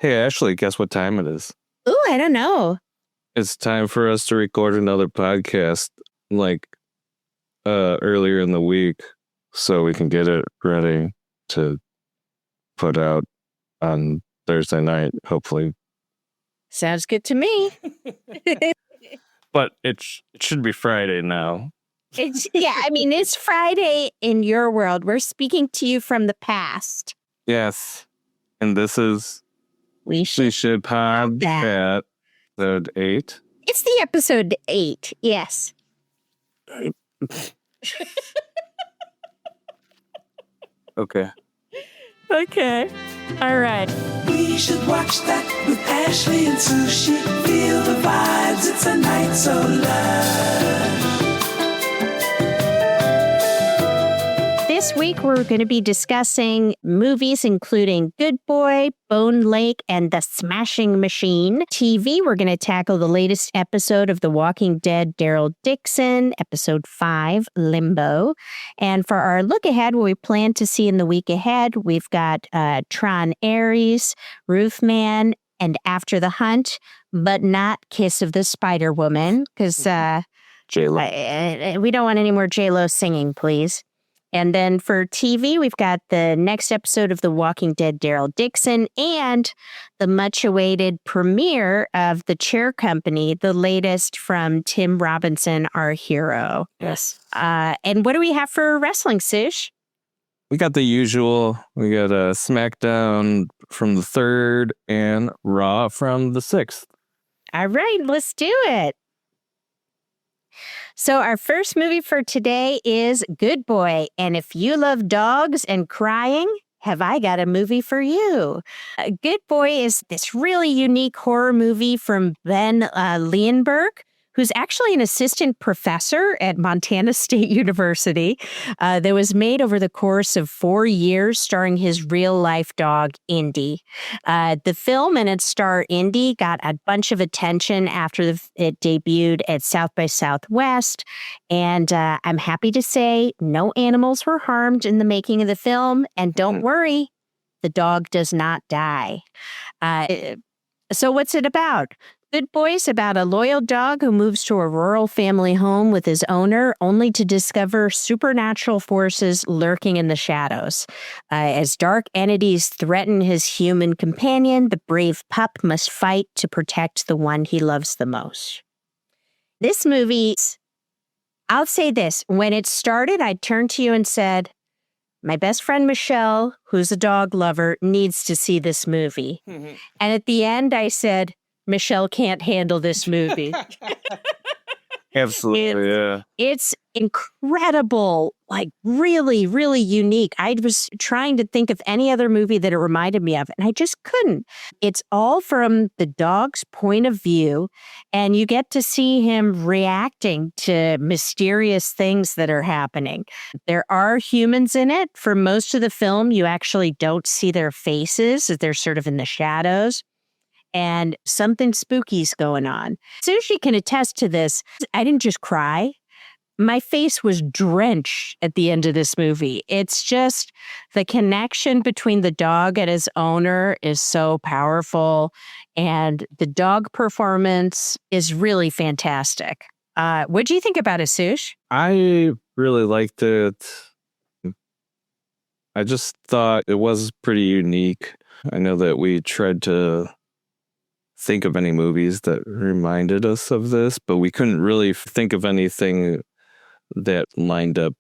Hey, Ashley, guess what time it is? Ooh, I don't know. It's time for us to record another podcast, earlier in the week, so we can get it ready to put out on Thursday night, hopefully. Sounds good to me. But it should be Friday now. It's Friday in your world. We're speaking to you from the past. Yes. And this is We should pod at episode 8. It's the episode 8, yes. Okay. Okay. All right. We should watch that with Ashley and Sushi. Feel the vibes, it's a night so lush. This week, we're going to be discussing movies including Good Boy, Bone Lake, and The Smashing Machine. TV, we're going to tackle the latest episode of The Walking Dead, Daryl Dixon, episode 5, Limbo. And for our look ahead, what we plan to see in the week ahead, we've got Tron, Roofman, and After the Hunt, but not Kiss of the Spider Woman, because J-Lo. We don't want any more J-Lo singing, please. And then for TV, we've got the next episode of The Walking Dead, Daryl Dixon, and the much-awaited premiere of The Chair Company, the latest from Tim Robinson, our hero. Yes. And what do we have for wrestling, Sish? We got the usual. We got a SmackDown from the 3rd and Raw from the 6th. All right, let's do it. So our first movie for today is Good Boy. And if you love dogs and crying, have I got a movie for you? Good Boy is this really unique horror movie from Ben Leonberg, who's actually an assistant professor at Montana State University that was made over the course of 4 years, starring his real-life dog, Indy. The film and its star, Indy, got a bunch of attention after it debuted at South by Southwest, and I'm happy to say no animals were harmed in the making of the film, and don't worry, the dog does not die. So what's it about? Good Boy is about a loyal dog who moves to a rural family home with his owner, only to discover supernatural forces lurking in the shadows. As dark entities threaten his human companion, the brave pup must fight to protect the one he loves the most. This movie, I'll say this, when it started, I turned to you and said, my best friend Michelle, who's a dog lover, needs to see this movie. Mm-hmm. And at the end, I said, Michelle can't handle this movie. Absolutely, yeah. It's incredible, like really, really unique. I was trying to think of any other movie that it reminded me of, and I just couldn't. It's all from the dog's point of view, and you get to see him reacting to mysterious things that are happening. There are humans in it. For most of the film, you actually don't see their faces. They're sort of in the shadows. And something spooky's going on. Sushi can attest to this. I didn't just cry. My face was drenched at the end of this movie. It's just the connection between the dog and his owner is so powerful. And the dog performance is really fantastic. What do you think about it, Sush? I really liked it. I just thought it was pretty unique. I know that we tried to think of any movies that reminded us of this, but we couldn't really think of anything that lined up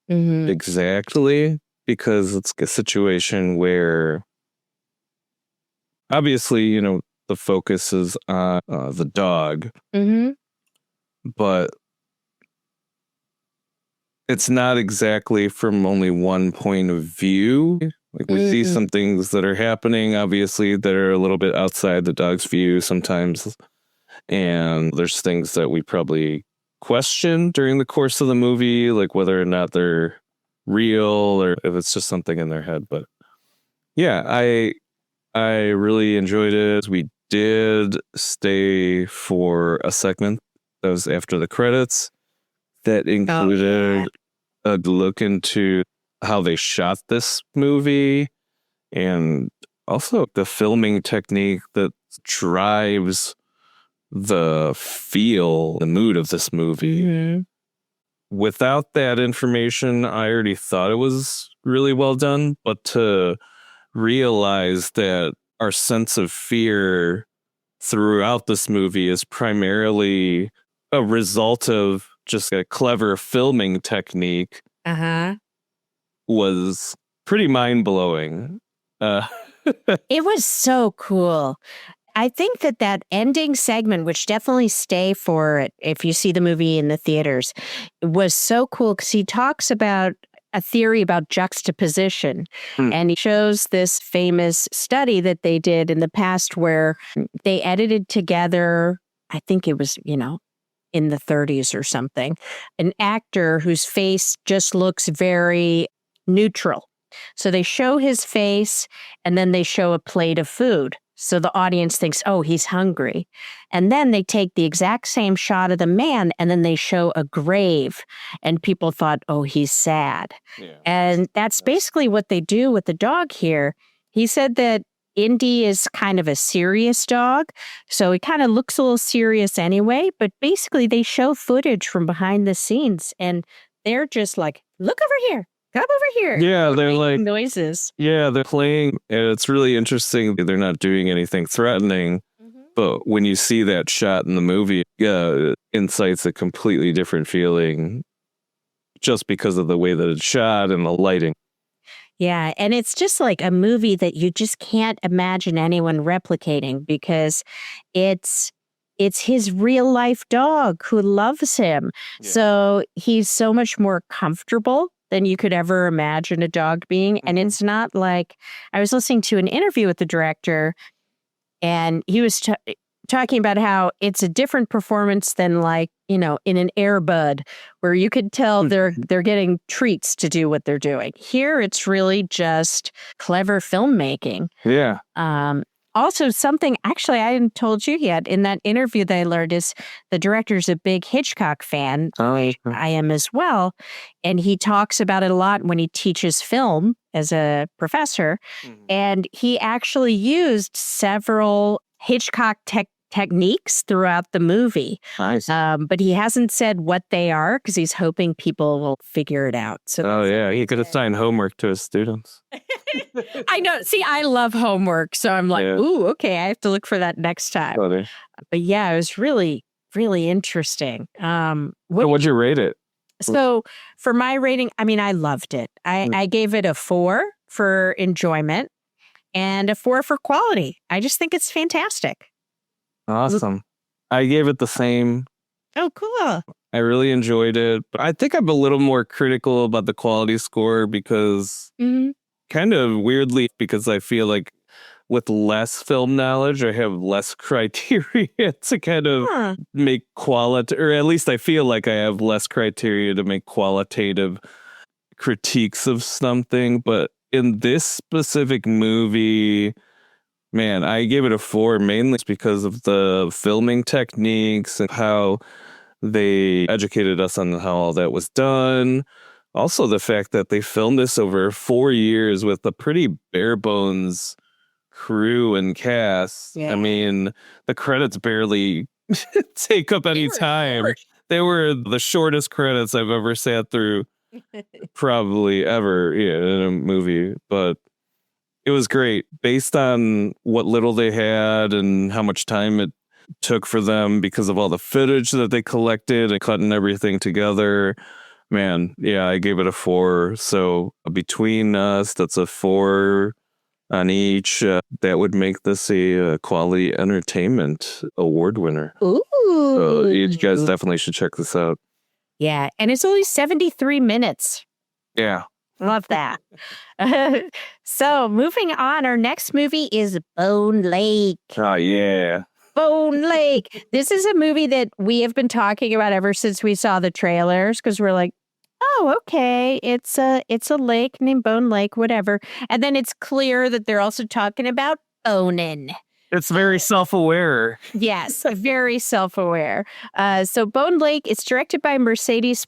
exactly, because it's a situation where obviously, the focus is on the dog, but it's not exactly from only one point of view. Like we see some things that are happening, obviously, that are a little bit outside the dog's view sometimes. And there's things that we probably question during the course of the movie, like whether or not they're real or if it's just something in their head. But yeah, I really enjoyed it. We did stay for a segment that was after the credits that included a look into how they shot this movie and Also, the filming technique that drives the feel, the mood of this movie. Mm-hmm. Without that information, I already thought it was really well done, but to realize that our sense of fear throughout this movie is primarily a result of just a clever filming technique was pretty mind-blowing. It was so cool. I think that ending segment, which definitely stay for it if you see the movie in the theaters, was so cool because he talks about a theory about juxtaposition. And he shows this famous study that they did in the past where they edited together, I think it was, in the 30s or something, an actor whose face just looks very neutral. So they show his face and then they show a plate of food. So the audience thinks, oh, he's hungry. And then they take the exact same shot of the man and then they show a grave. And people thought, oh, he's sad. Yeah. And that's basically what they do with the dog here. He said that Indy is kind of a serious dog. So he kind of looks a little serious anyway. But basically they show footage from behind the scenes and they're just like, look over here. Come over here. Yeah, they're like noises. Yeah, they're playing. And it's really interesting. They're not doing anything threatening. But when you see that shot in the movie, it incites a completely different feeling just because of the way that it's shot and the lighting. Yeah, and it's just like a movie that you just can't imagine anyone replicating because it's his real life dog who loves him. Yeah. So he's so much more comfortable than you could ever imagine a dog being. And it's not like, I was listening to an interview with the director and he was talking about how it's a different performance than like, in an Air Bud where you could tell they're getting treats to do what they're doing. Here, it's really just clever filmmaking. Yeah. Also, something actually I hadn't told you yet in that interview that I learned is the director's a big Hitchcock fan. I am as well. And he talks about it a lot when he teaches film as a professor. And he actually used several Hitchcock techniques throughout the movie. Nice. But he hasn't said what they are because he's hoping people will figure it out. So he could assign homework to his students. I know. See, I love homework. So I'm like, ooh, okay, I have to look for that next time. But yeah, it was really, really interesting. What'd you rate it? So for my rating, I loved it. I gave it a 4 for enjoyment and a 4 for quality. I just think it's fantastic. Awesome. I gave it the same. Oh, cool. I really enjoyed it. But I think I'm a little more critical about the quality score because kind of weirdly, because I feel like with less film knowledge, I have less criteria to kind of make quality, or at least I feel like I have less criteria to make qualitative critiques of something. But in this specific movie, man, I gave it a 4 mainly because of the filming techniques and how they educated us on how all that was done. Also, the fact that they filmed this over 4 years with a pretty bare bones crew and cast. Yeah. The credits barely take up any time. They were the shortest credits I've ever sat through, probably ever in a movie. But it was great based on what little they had and how much time it took for them because of all the footage that they collected and cutting everything together. Man, yeah, I gave it a 4. So between us, that's a 4 on each. That would make this a quality entertainment award winner. Ooh. You guys definitely should check this out. Yeah, and it's only 73 minutes. Yeah. Love that. So moving on, our next movie is Bone Lake. Oh, yeah. Bone Lake. This is a movie that we have been talking about ever since we saw the trailers because we're like, oh, okay, it's a lake named Bone Lake, whatever. And then it's clear that they're also talking about boning. It's very self-aware. Yes, very self-aware. So Bone Lake, it's directed by Mercedes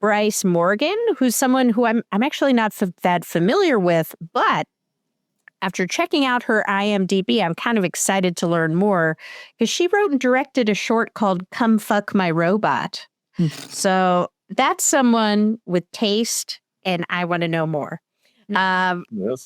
Bryce Morgan, who's someone who I'm actually not that familiar with, but After checking out her IMDb, I'm kind of excited to learn more because she wrote and directed a short called Come Fuck My Robot. So that's someone with taste, and I want to know more. Yes.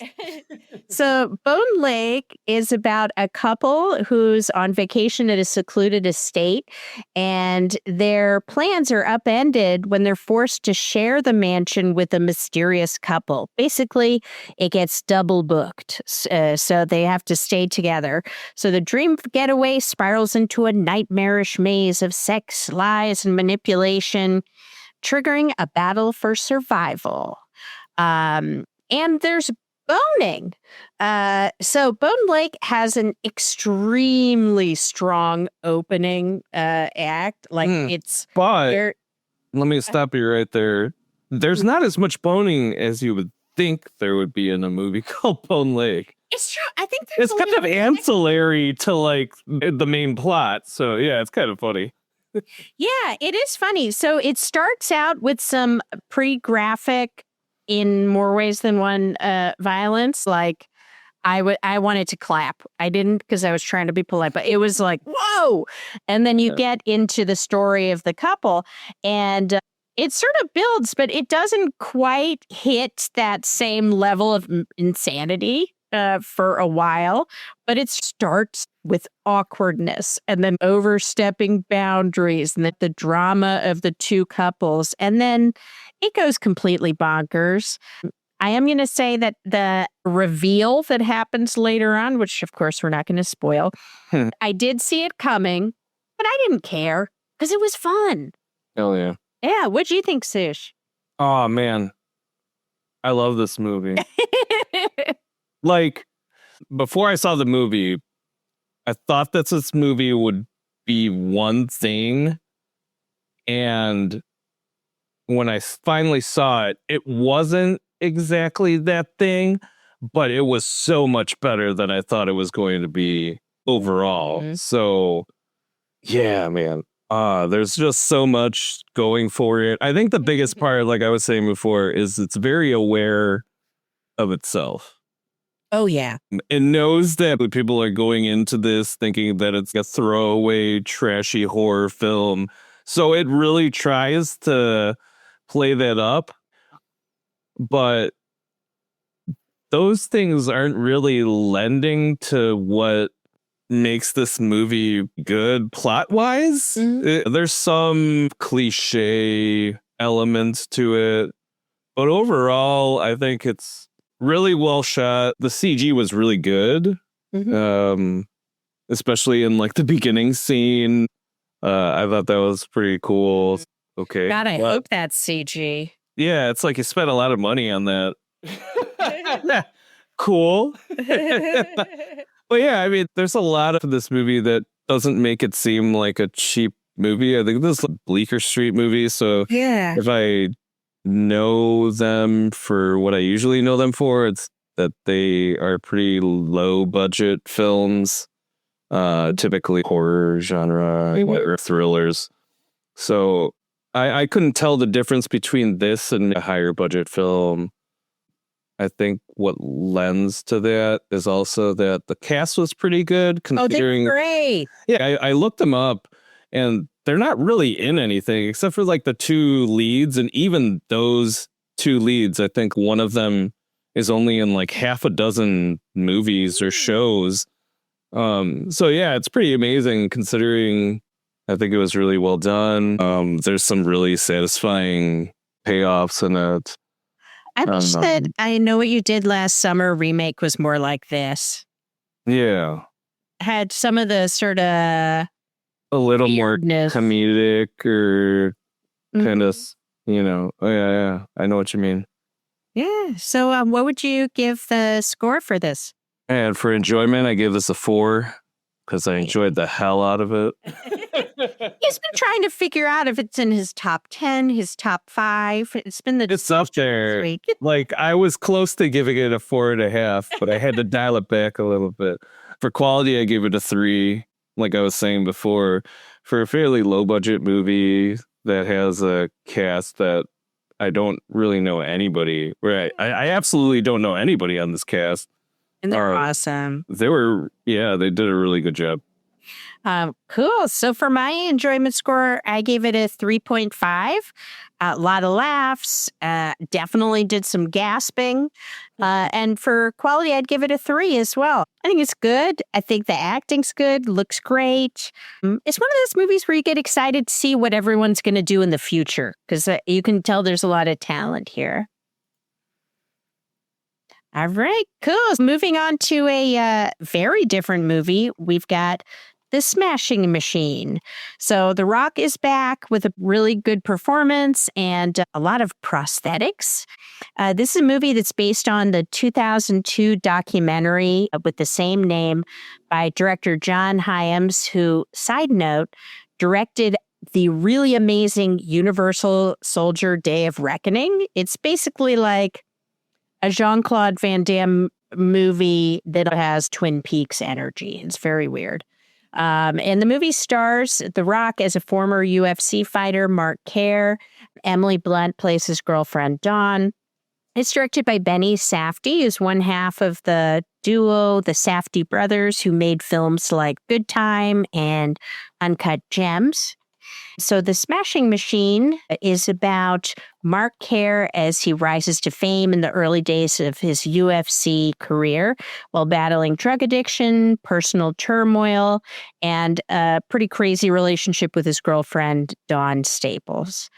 So Bone Lake is about a couple who's on vacation at a secluded estate, and their plans are upended when they're forced to share the mansion with a mysterious couple. Basically, it gets double booked, so they have to stay together. So the dream getaway spirals into a nightmarish maze of sex, lies, and manipulation, triggering a battle for survival. And there's boning. So Bone Lake has an extremely strong opening act. Like it's... But let me stop you right there. There's not as much boning as you would think there would be in a movie called Bone Lake. It's true. I think there's It's kind of ancillary to like the main plot. So yeah, it's kind of funny. Yeah, it is funny. So it starts out with some pretty graphic, in more ways than one, violence. Like I wanted to clap. I didn't because I was trying to be polite, but it was like, whoa. And then you get into the story of the couple, and it sort of builds, but it doesn't quite hit that same level of insanity for a while. But it starts with awkwardness and then overstepping boundaries and the drama of the two couples. And then it goes completely bonkers. I am going to say that the reveal that happens later on, which of course we're not going to spoil, I did see it coming, but I didn't care because it was fun. Hell yeah. Yeah. What'd you think, Sush? Oh, man. I love this movie. Like, before I saw the movie, I thought that this movie would be one thing. And when I finally saw it, it wasn't exactly that thing, but it was so much better than I thought it was going to be overall. So, yeah, man. There's just so much going for it. I think the biggest part, like I was saying before, is it's very aware of itself. Oh, yeah. It knows that people are going into this thinking that it's a throwaway, trashy horror film. So it really tries to play that up. But those things aren't really lending to what makes this movie good plot-wise. There's some cliche elements to it. But overall, I think it's really well shot. The CG was really good, especially in like the beginning scene. I thought that was pretty cool. Okay. God, I hope that's CG. Yeah, it's like you spent a lot of money on that. Cool. But yeah, I mean, there's a lot of this movie that doesn't make it seem like a cheap movie. I think this is a Bleecker Street movie. So yeah, if I know them for what I usually know them for, it's that they are pretty low budget films, typically horror genre or thrillers. So I couldn't tell the difference between this and a higher budget film. I think what lends to that is also that the cast was pretty good. Considering, they're great. Yeah, I looked them up, and they're not really in anything except for like the two leads. And even those two leads, I think one of them is only in like half a dozen movies or shows. So yeah, it's pretty amazing considering. I think it was really well done. There's some really satisfying payoffs in it. I wish that I Know What You Did Last Summer remake was more like this. Yeah. Had some of the sort of a little weirdness. More comedic or kind of, oh yeah, I know what you mean. Yeah. So what would you give the score for this? And for enjoyment, I gave this a 4 because I enjoyed the hell out of it. He's been trying to figure out if it's in his top 10, his top 5. It's been It's up there. Like, I was close to giving it a 4.5, but I had to dial it back a little bit. For quality, I gave it a 3. Like I was saying before, for a fairly low budget movie that has a cast that I don't really know anybody. Right. I absolutely don't know anybody on this cast. And they're awesome. They did a really good job. Cool. So for my enjoyment score, I gave it a 3.5. A lot of laughs. Definitely did some gasping. And for quality, I'd give it a 3 as well. I think it's good. I think the acting's good. Looks great. It's one of those movies where you get excited to see what everyone's going to do in the future because you can tell there's a lot of talent here. All right, cool. Moving on to a very different movie. We've got The Smashing Machine. So The Rock is back with a really good performance and a lot of prosthetics. This is a movie that's based on the 2002 documentary with the same name by director John Hyams, who, side note, directed the really amazing Universal Soldier Day of Reckoning. It's basically like a Jean-Claude Van Damme movie that has Twin Peaks energy. It's very weird. And the movie stars The Rock as a former UFC fighter, Mark Kerr. Emily Blunt plays his girlfriend, Dawn. It's directed by Benny Safdie, who's one half of the duo, the Safdie brothers, who made films like Good Time and Uncut Gems. So The Smashing Machine is about Mark Kerr as he rises to fame in the early days of his UFC career while battling drug addiction, personal turmoil, and a pretty crazy relationship with his girlfriend, Dawn Staples.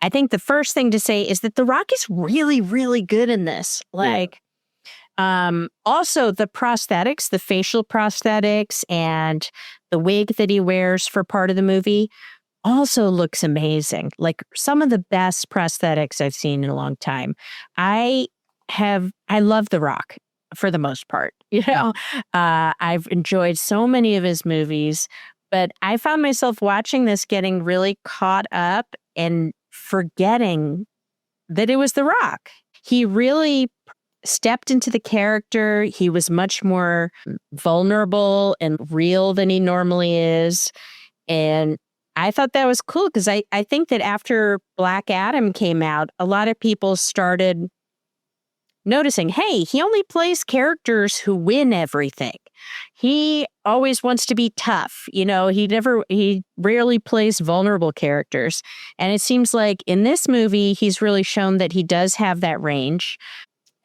I think the first thing to say is that The Rock is really, really good in this. Also the prosthetics, the facial prosthetics and the wig that he wears for part of the movie also looks amazing. Like some of the best prosthetics I've seen in a long time. I love The Rock for the most part. I've enjoyed so many of his movies, but I found myself watching this getting really caught up and forgetting that it was The Rock. He really stepped into the character. He was much more vulnerable and real than he normally is. And I thought that was cool because I think that after Black Adam came out, a lot of people started noticing, hey, he only plays characters who win everything. He always wants to be tough. He rarely plays vulnerable characters. And it seems like in this movie, he's really shown that he does have that range.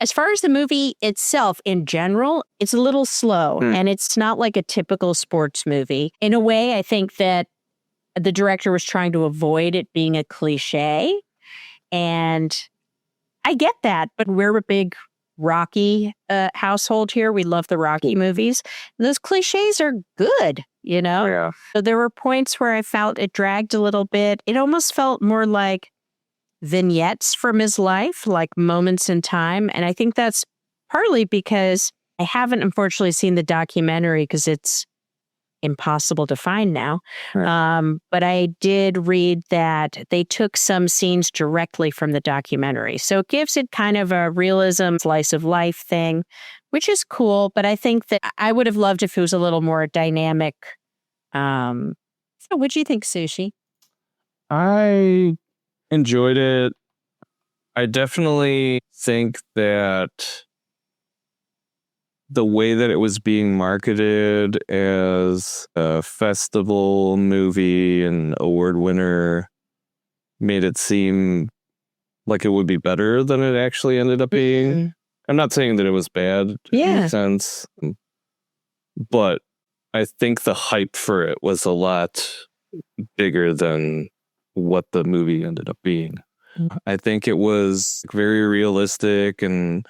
As far as the movie itself, in general, it's a little slow and it's not like a typical sports movie. In a way, I think that the director was trying to avoid it being a cliche. And I get that, but we're a big Rocky household here. We love the Rocky movies. Those cliches are good, Yeah. So there were points where I felt it dragged a little bit. It almost felt more like vignettes from his life, like moments in time. And I think that's partly because I haven't unfortunately seen the documentary because it's impossible to find now. Right. But I did read that they took some scenes directly from the documentary. So it gives it kind of a realism, slice of life thing, which is cool. But I think that I would have loved if it was a little more dynamic. So what do you think, Sushi? I enjoyed it. I definitely think that the way that it was being marketed as a festival movie and award winner made it seem like it would be better than it actually ended up being. Mm-hmm. I'm not saying that it was bad in a sense, but I think the hype for it was a lot bigger than what the movie ended up being. Mm-hmm. I think it was very realistic and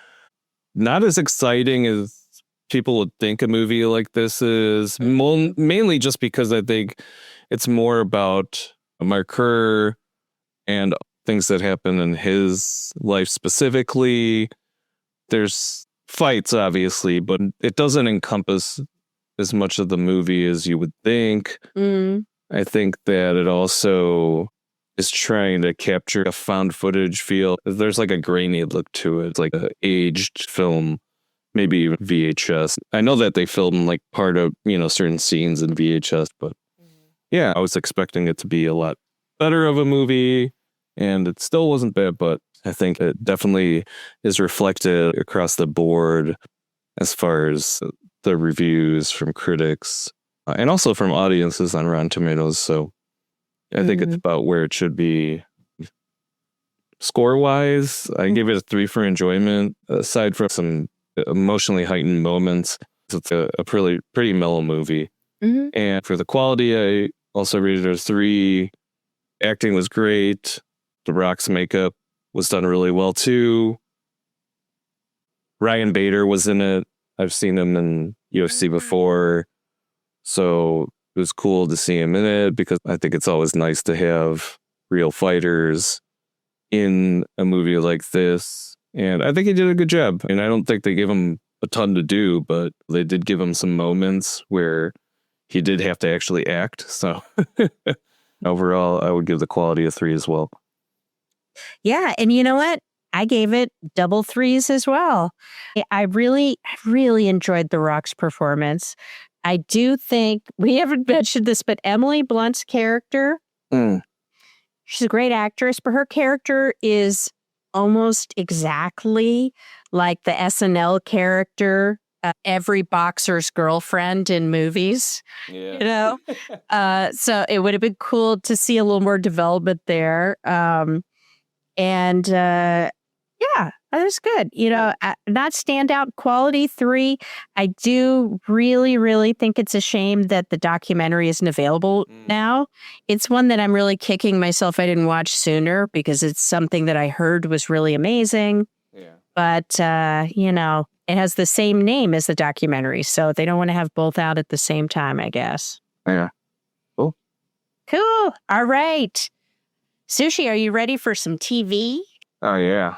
not as exciting as people would think a movie like this is, mainly just because I think it's more about Mark Kerr and things that happen in his life specifically. There's fights, obviously, but it doesn't encompass as much of the movie as you would think. I think that it also is trying to capture a found footage feel. There's like a grainy look to it. It's like an aged film. Maybe even VHS. I know that they filmed like part of, certain scenes in VHS, but yeah, I was expecting it to be a lot better of a movie and it still wasn't bad, but I think it definitely is reflected across the board as far as the reviews from critics and also from audiences on Rotten Tomatoes. So I think it's about where it should be. Score-wise, I gave it a 3 for enjoyment. Aside from some emotionally heightened moments, it's a pretty mellow movie. And for the quality, I also rated it a 3. Acting was great. The Rock's makeup was done really well too. Ryan Bader was in it. I've seen him in UFC before, so it was cool to see him in it because I think it's always nice to have real fighters in a movie like this. And I think he did a good job. And I don't think they gave him a ton to do, but they did give him some moments where he did have to actually act. So overall, I would give the quality a 3 as well. Yeah. And you know what? I gave it double 3s as well. I really enjoyed The Rock's performance. I do think, we haven't mentioned this, but Emily Blunt's character, she's a great actress, but her character is almost exactly like the SNL character, every boxer's girlfriend in movies. Yeah. You know? So it would have been cool to see a little more development there. Yeah, that was good. You know, not standout quality 3. I do really think it's a shame that the documentary isn't available now. It's one that I'm really kicking myself I didn't watch sooner because it's something that I heard was really amazing. Yeah. But, you know, it has the same name as the documentary, so they don't want to have both out at the same time, I guess. Yeah. Cool. All right. Sushi, are you ready for some TV? Oh, yeah.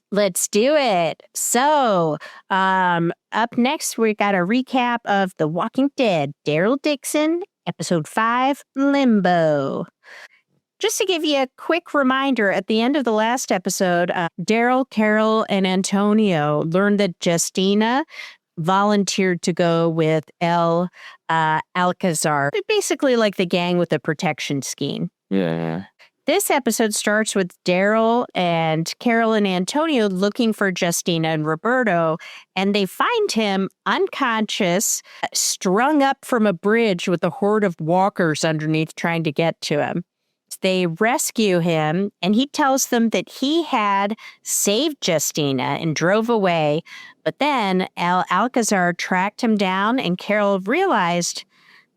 Let's do it. So, up next, we got a recap of The Walking Dead, Daryl Dixon, Episode 5, Limbo. Just to give you a quick reminder, at the end of the last episode, Daryl, Carol, and Antonio learned that Justina volunteered to go with El Alcazar, basically like the gang with the protection scheme. Yeah. This episode starts with Daryl and Carol and Antonio looking for Justina and Roberto, and they find him unconscious, strung up from a bridge with a horde of walkers underneath trying to get to him. They rescue him, and he tells them that he had saved Justina and drove away, but then El Alcazar tracked him down, and Carol realized,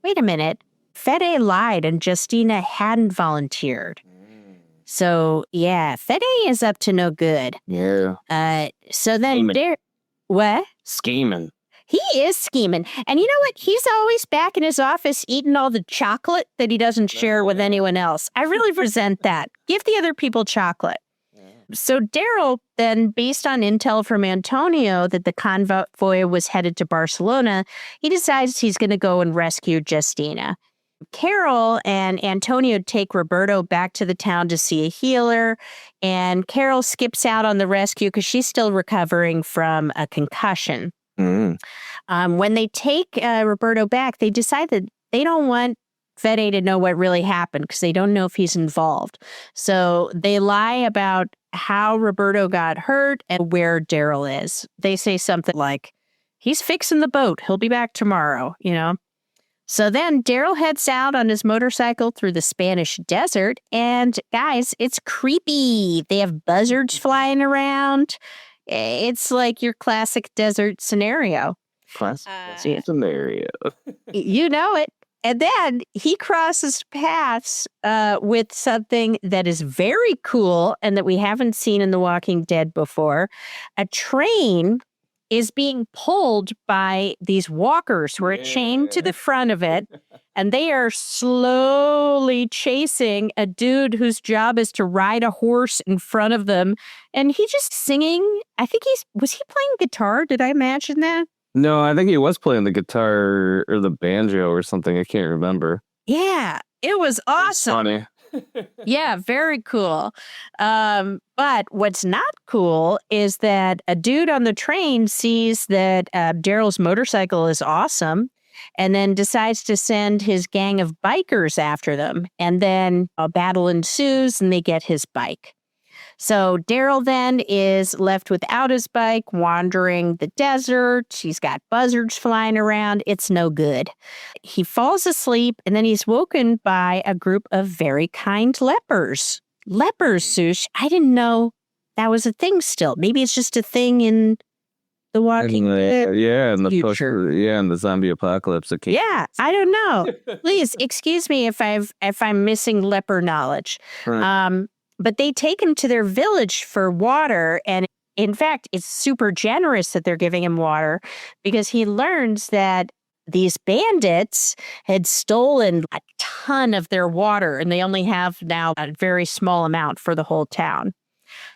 wait a minute, Fede lied and Justina hadn't volunteered. So, yeah, Fede is up to no good. Yeah. So then, what? Scheming. He is scheming. And you know what? He's always back in his office eating all the chocolate that he doesn't share with anyone else. I really resent that. Give the other people chocolate. So Daryl then, based on intel from Antonio that the convoy was headed to Barcelona, he decides he's going to go and rescue Justina. Carol and Antonio take Roberto back to the town to see a healer, and Carol skips out on the rescue because she's still recovering from a concussion. When they take Roberto back, they decide that they don't want Fede to know what really happened because they don't know if he's involved. So they lie about how Roberto got hurt and where Daryl is. They say something like, he's fixing the boat. He'll be back tomorrow, you know? So then Daryl heads out on his motorcycle through the Spanish desert. And guys, it's creepy. They have buzzards flying around. It's like your classic desert scenario. Classic scenario. You know it. And then he crosses paths with something that is very cool and that we haven't seen in The Walking Dead before. A train is being pulled by these walkers who are chained to the front of it, and they are slowly chasing a dude whose job is to ride a horse in front of them. And he just singing. I think was he playing guitar? Did I imagine that? No, I think he was playing the guitar or the banjo or something. I can't remember. Yeah, it was awesome. Funny. Yeah, very cool. But what's not cool is that a dude on the train sees that Daryl's motorcycle is awesome and then decides to send his gang of bikers after them. And then a battle ensues and they get his bike. So Daryl then is left without his bike, wandering the desert. He's got buzzards flying around. It's no good. He falls asleep, and then he's woken by a group of very kind lepers. Lepers, Sush. I didn't know that was a thing still. Maybe it's just a thing in The Walking Dead. And the future. and the zombie apocalypse. Yeah, I don't know. Please excuse me if I'm missing leper knowledge. Right. But they take him to their village for water, and in fact, it's super generous that they're giving him water because he learns that these bandits had stolen a ton of their water, and they only have now a very small amount for the whole town.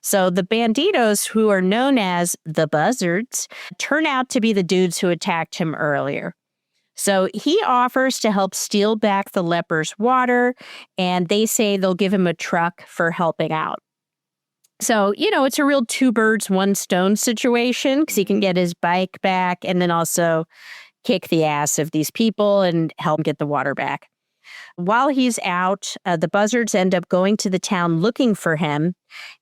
So the banditos, who are known as the buzzards, turn out to be the dudes who attacked him earlier. So he offers to help steal back the lepers' water, and they say they'll give him a truck for helping out. So, it's a real two birds, one stone situation because he can get his bike back and then also kick the ass of these people and help get the water back. While he's out, the buzzards end up going to the town looking for him.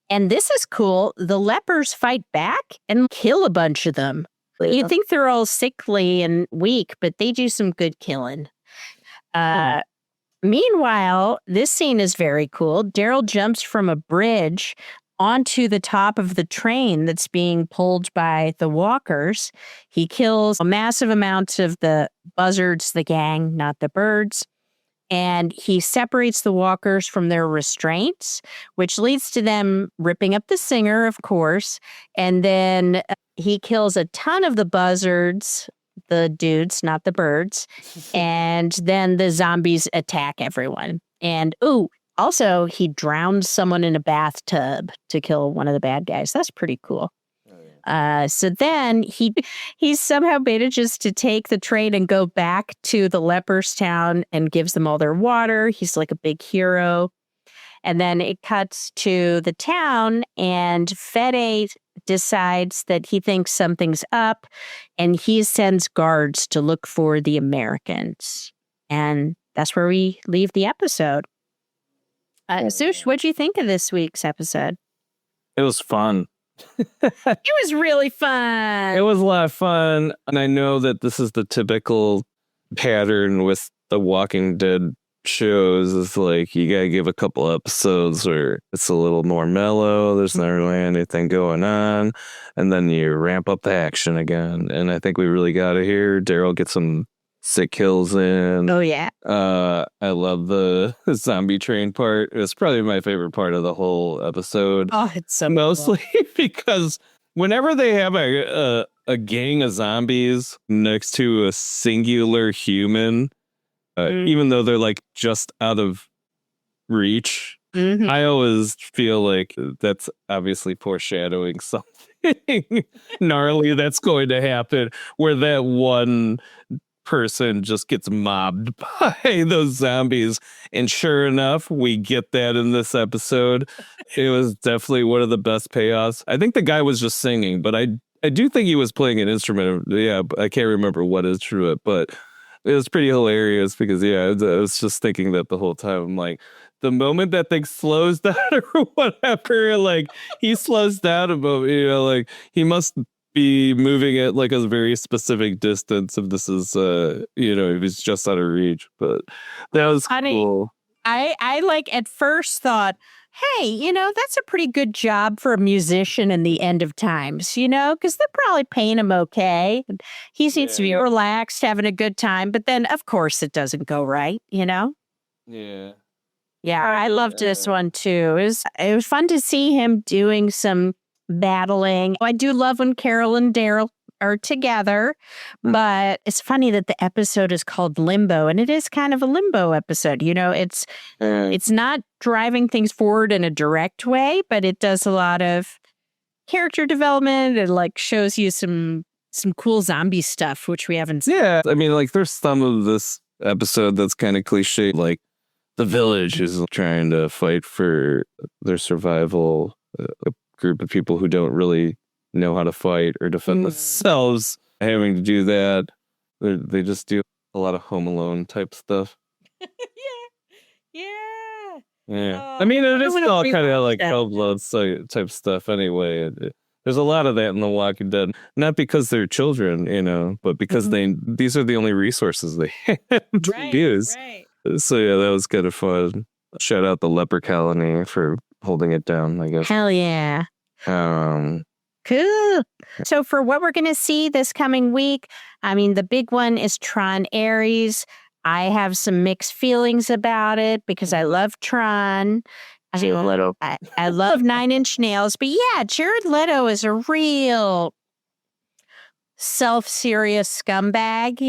And this is cool. The lepers fight back and kill a bunch of them. You think they're all sickly and weak, but they do some good killing. Meanwhile, this scene is very cool. Daryl jumps from a bridge onto the top of the train that's being pulled by the walkers. He kills a massive amount of the buzzards, the gang, not the birds. And he separates the walkers from their restraints, which leads to them ripping up the singer, of course. And then he kills a ton of the buzzards, the dudes, not the birds. And then the zombies attack everyone. And, also, he drowns someone in a bathtub to kill one of the bad guys. That's pretty cool. So then he somehow manages to take the train and go back to the lepers town and gives them all their water. He's like a big hero. And then it cuts to the town, and Fede decides that he thinks something's up, and he sends guards to look for the Americans. And that's where we leave the episode. Sush, what'd you think of this week's episode? It was fun. It was really fun. It was a lot of fun. And I know that this is the typical pattern with the Walking Dead shows. Is like you gotta give a couple episodes where it's a little more mellow. There's not really anything going on. And then you ramp up the action again. And I think we really got it here. Daryl gets some sick kills in. Oh, yeah. I love the zombie train part. It was probably my favorite part of the whole episode. Oh, it's so mostly cool. Because whenever they have a gang of zombies next to a singular human, even though they're like just out of reach, I always feel like that's obviously foreshadowing something gnarly that's going to happen, where that one person just gets mobbed by those zombies. And sure enough, we get that in this episode. It was definitely one of the best payoffs. I think the guy was just singing, but I do think he was playing an instrument. Yeah, I can't remember what instrument, but it was pretty hilarious because, I was just thinking that the whole time. I'm like, the moment that thing slows down or whatever, like he slows down a moment, like he must be moving at like a very specific distance if this is if he's just out of reach. But that was cool. I like at first thought, hey, that's a pretty good job for a musician in the end of times, because they're probably paying him okay. He seems to be relaxed, having a good time, but then of course it doesn't go right, Yeah, I loved this one too. It was fun to see him doing some battling. I do love when Carol and Daryl are together, but it's funny that the episode is called Limbo, and it is kind of a limbo episode. It's not driving things forward in a direct way, but it does a lot of character development. It like shows you some cool zombie stuff, which we haven't seen. Yeah, I mean, like there's some of this episode that's kind of cliche, like the village is trying to fight for their survival. A group of people who don't really know how to fight or defend themselves having to do that. They just do a lot of Home Alone type stuff. Yeah. Yeah. I mean, it is wanna all kind of like that. Hellblood type stuff anyway. There's a lot of that in The Walking Dead. Not because they're children, but because these are the only resources they have to use. Right. So yeah, that was kind of fun. Shout out the leper colony for holding it down, I guess. Hell yeah. Cool. So for what we're going to see this coming week, I mean, the big one is Tron Ares. I have some mixed feelings about it because I love Tron. I love Nine Inch Nails. But yeah, Jared Leto is a real self-serious scumbag,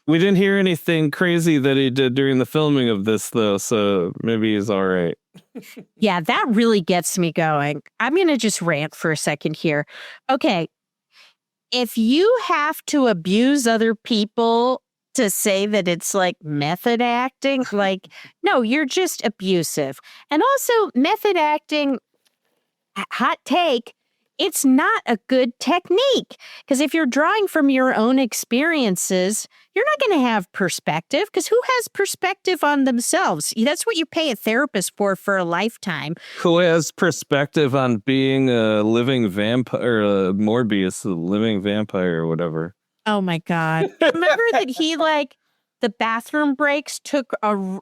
We didn't hear anything crazy that he did during the filming of this, though, so maybe he's all right. Yeah, that really gets me going. I'm going to just rant for a second here. Okay, if you have to abuse other people to say that it's like method acting, no, you're just abusive. And also, method acting, hot take, it's not a good technique. Because if you're drawing from your own experiences, you're not going to have perspective, because who has perspective on themselves? That's what you pay a therapist for a lifetime. Who has perspective on being a living vampire, Morbius, a living vampire or whatever? Oh my God. Remember that he the bathroom breaks took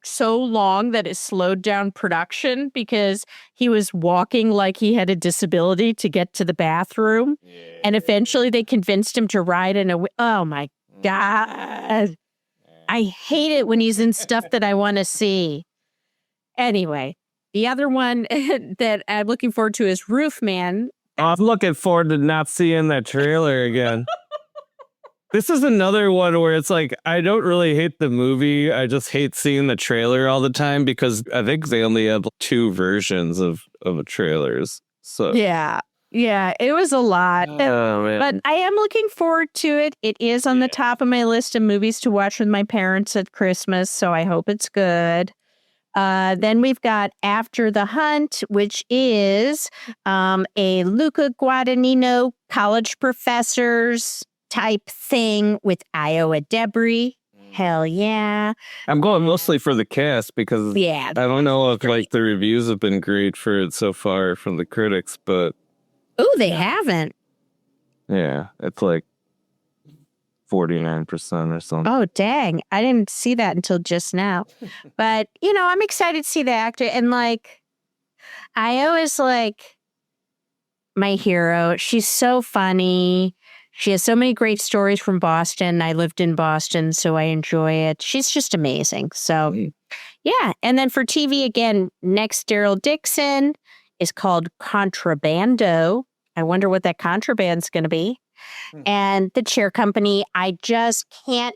so long that it slowed down production because he was walking like he had a disability to get to the bathroom. Yeah. And eventually they convinced him to ride in a... Oh my God. I hate it when he's in stuff that I want to see. Anyway, the other one that I'm looking forward to is Roofman. I'm looking forward to not seeing that trailer again. This is another one where it's like, I don't really hate the movie. I just hate seeing the trailer all the time because I think they only have 2 versions of trailers. So yeah, it was a lot. Oh, man. But I am looking forward to it. It is on the top of my list of movies to watch with my parents at Christmas, so I hope it's good. Then we've got After the Hunt, which is a Luca Guadagnino college professors type thing with Iowa Debris. Hell yeah. I'm going mostly for the cast because I don't know if the reviews have been great for it so far from the critics, but they haven't. Yeah, it's 49% or something. Oh, dang. I didn't see that until just now. But, I'm excited to see the actor. And Io is my hero. She's so funny. She has so many great stories from Boston. I lived in Boston, so I enjoy it. She's just amazing. So, yeah. And then for TV, again, next Daryl Dixon is called Contrabando. I wonder what that contraband's going to be. And The Chair Company, I just can't...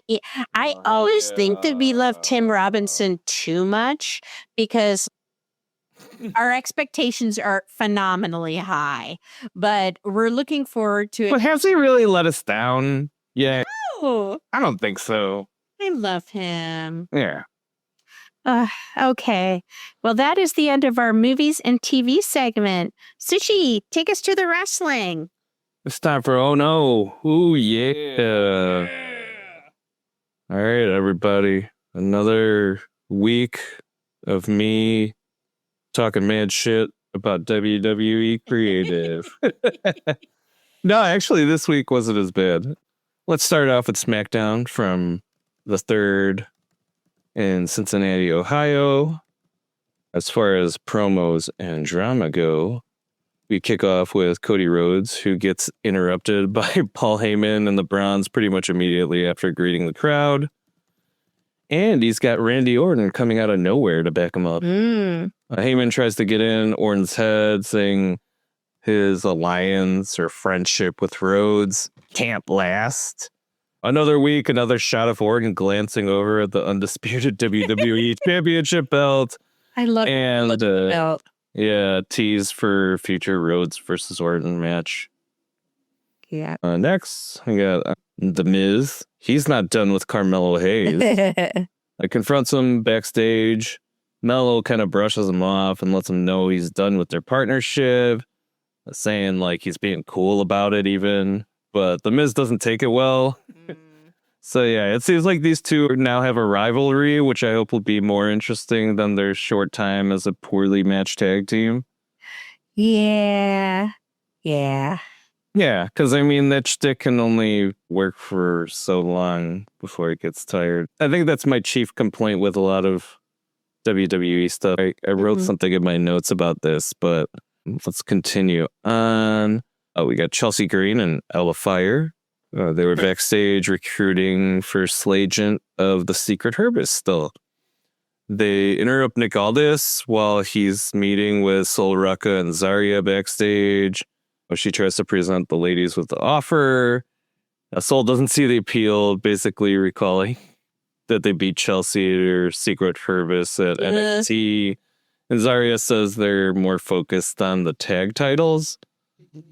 I always think that we love Tim Robinson too much because... Our expectations are phenomenally high, but we're looking forward to it. But has he really let us down? Yeah. No. I don't think so. I love him. Yeah. Okay. Well, that is the end of our movies and TV segment. Sushi, take us to the wrestling. It's time for Oh No. Ooh, yeah. All right, everybody. Another week of me talking mad shit about WWE Creative. No, actually, this week wasn't as bad. Let's start off with SmackDown from the 3rd in Cincinnati, Ohio. As far as promos and drama go, we kick off with Cody Rhodes, who gets interrupted by Paul Heyman and the Bronze pretty much immediately after greeting the crowd. And he's got Randy Orton coming out of nowhere to back him up. Heyman tries to get in Orton's head, saying his alliance or friendship with Rhodes can't last. Another week, another shot of Orton glancing over at the undisputed WWE Championship belt. I love the belt. Yeah, tease for future Rhodes versus Orton match. Yeah. Next, we got The Miz. He's not done with Carmelo Hayes. Confronts him backstage. Melo kind of brushes him off and lets him know he's done with their partnership, saying he's being cool about it even. But The Miz doesn't take it well. So yeah, it seems like these two now have a rivalry, which I hope will be more interesting than their short time as a poorly matched tag team. Yeah. Yeah, because I mean, that shtick can only work for so long before it gets tired. I think that's my chief complaint with a lot of WWE stuff. I wrote something in my notes about this, but let's continue on. Oh, we got Chelsea Green and Ella Fire. They were backstage recruiting for Slagent of the Secret Herbist still. They interrupt Nick Aldis while he's meeting with Sol Ruca and Zarya backstage. She tries to present the ladies with the offer. Sol doesn't see the appeal, basically recalling that they beat Chelsea or Secret Herbist at NXT. And Zarya says they're more focused on the tag titles.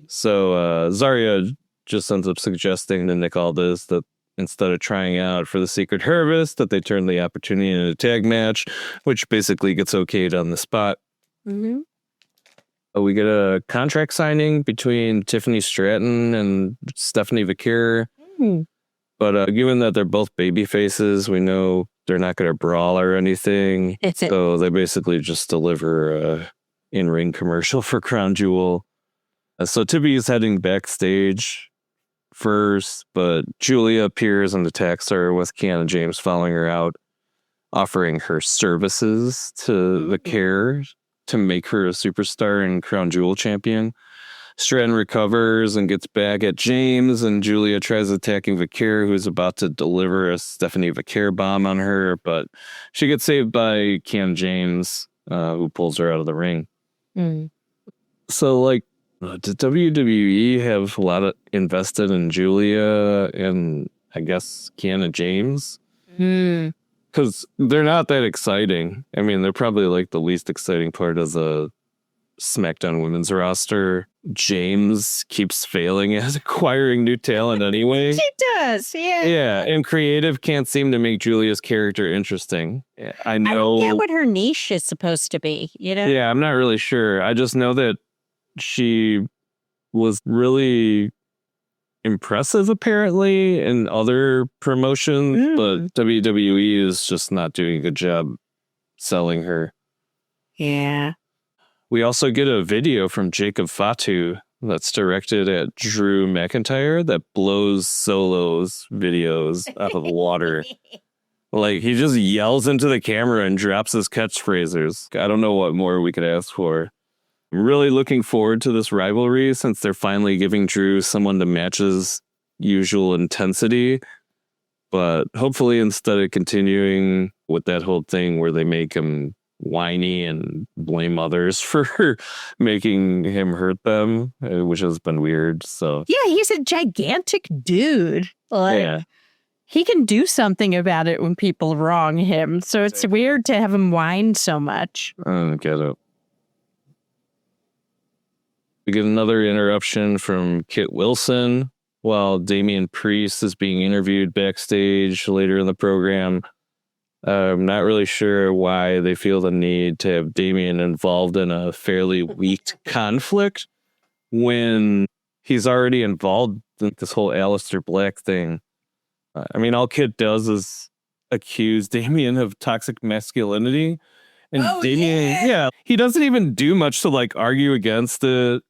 So Zarya just ends up suggesting to Nick Aldis that instead of trying out for the Secret Herbist, that they turn the opportunity into a tag match, which basically gets okayed on the spot. Mm-hmm. We get a contract signing between Tiffany Stratton and Stephanie Vaquer. But given that they're both baby faces, we know they're not going to brawl or anything. So they basically just deliver a in-ring commercial for Crown Jewel. So Tiffany is heading backstage first, but Julia appears and attacks her with Kiana James following her out, offering her services to Vaquer to make her a superstar and Crown Jewel champion. Stratton recovers and gets back at James, and Julia tries attacking Vaquer, who's about to deliver a Stephanie Vaquer bomb on her, but she gets saved by Kiana James, who pulls her out of the ring. So, like, did WWE have a lot of invested in Julia and, I guess, Kiana James? Because they're not that exciting. I mean, they're probably like the least exciting part of the SmackDown women's roster. James keeps failing at acquiring new talent anyway. She does, yeah. Yeah, and creative can't seem to make Julia's character interesting. I know. I get what her niche is supposed to be, you know? Yeah, I'm not really sure. I just know that she was really impressive apparently in other promotions, but WWE is just not doing a good job selling her. Yeah. We also get a video from Jacob Fatu that's directed at Drew McIntyre that blows Solo's videos out of the water. Like, he just yells into the camera and drops his catchphrases. I don't know what more we could ask for. I'm really looking forward to this rivalry since they're finally giving Drew someone to match his usual intensity. But hopefully, instead of continuing with that whole thing where they make him whiny and blame others for making him hurt them, which has been weird. So yeah, he's a gigantic dude. Like, he can do something about it when people wrong him. So it's weird to have him whine so much. I don't get it. We get another interruption from Kit Wilson while Damian Priest is being interviewed backstage later in the program. I'm not really sure why they feel the need to have Damian involved in a fairly weak conflict when he's already involved in this whole Aleister Black thing. I mean, all Kit does is accuse Damian of toxic masculinity. And Damian, he doesn't even do much to like argue against it.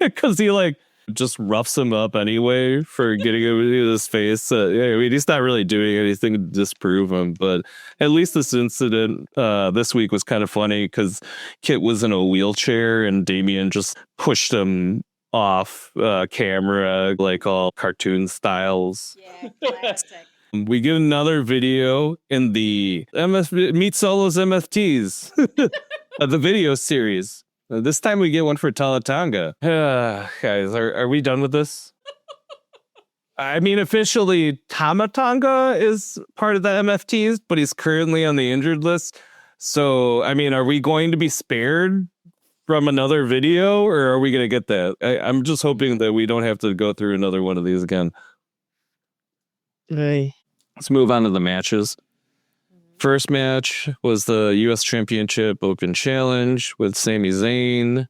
Because he like just roughs him up anyway for getting him into his face. I mean, he's not really doing anything to disprove him, but at least this incident this week was kind of funny because Kit was in a wheelchair and Damian just pushed him off camera, like all cartoon styles. Yeah, classic. We get another video in the Meet Solo's MFTs, the video series. This time we get one for Talatanga. Guys, are we done with this? I mean, officially, Tamatanga is part of the MFTs, but he's currently on the injured list. So, I mean, are we going to be spared from another video, or are we going to get that? I'm just hoping that we don't have to go through another one of these again. Hey. Let's move on to the matches. First match was the U.S. Championship Open Challenge with Sami Zayn.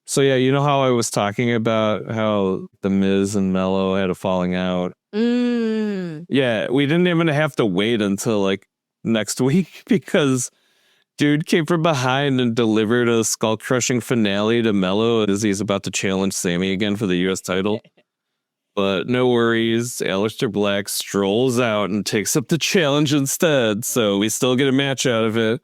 So yeah, you know how I was talking about how The Miz and Mello had a falling out? Yeah, we didn't even have to wait until like next week because dude came from behind and delivered a skull-crushing finale to Mello as he's about to challenge Sammy again for the U.S. title. But no worries, Aleister Black strolls out and takes up the challenge instead, so we still get a match out of it.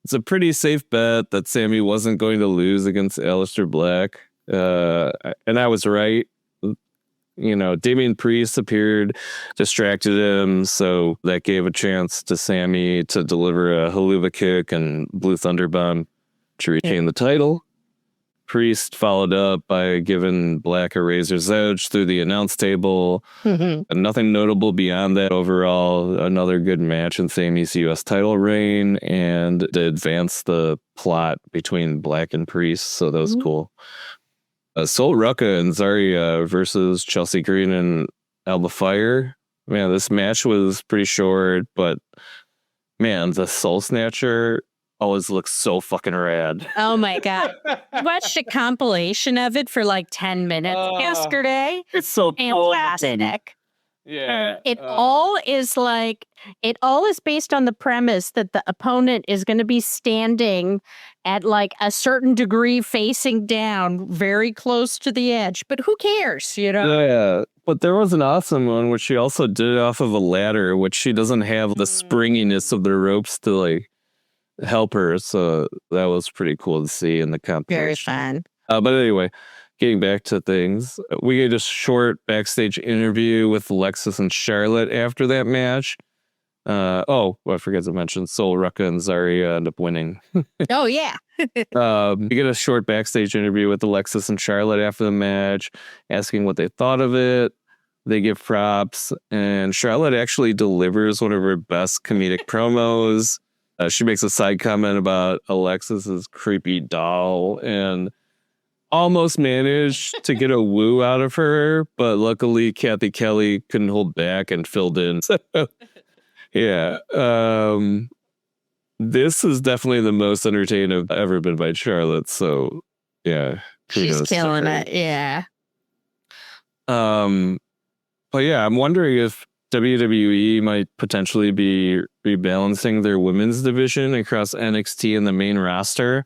It's a pretty safe bet that Sammy wasn't going to lose against Aleister Black. And I was right. You know, Damian Priest appeared, distracted him, so that gave a chance to Sammy to deliver a haluva kick and Blue Thunder Bomb to retain the title. Priest followed up by giving Black a razor's edge through the announce table. And nothing notable beyond that overall. Another good match in Sammy's U.S. title reign and to advance the plot between Black and Priest, so that was cool. Sol Ruca and Zarya versus Chelsea Green and Alba Fire. Man, this match was pretty short, but man, the Soul Snatcher always looks so fucking rad. Oh my God. I watched a compilation of it for like 10 minutes yesterday. It's so fantastic. Yeah. It all is based on the premise that the opponent is going to be standing at like a certain degree facing down very close to the edge. But who cares, you know? Yeah. But there was an awesome one which she also did off of a ladder, which she doesn't have the springiness of the ropes to like help her. So that was pretty cool to see in the competition. Very fun. But anyway, getting back to things, we get a short backstage interview with Alexis and Charlotte after that match. I forgot to mention Sol Ruca and Zarya end up winning. Oh, yeah. We get a short backstage interview with Alexis and Charlotte after the match, asking what they thought of it. They give props, and Charlotte actually delivers one of her best comedic promos. She makes a side comment about Alexis's creepy doll and almost managed to get a woo out of her, but luckily Kathy Kelly couldn't hold back and filled in. So, yeah. This is definitely the most entertained I've ever been by Charlotte. So, yeah. She's killing it. Yeah. But yeah, I'm wondering if WWE might potentially be rebalancing their women's division across NXT and the main roster.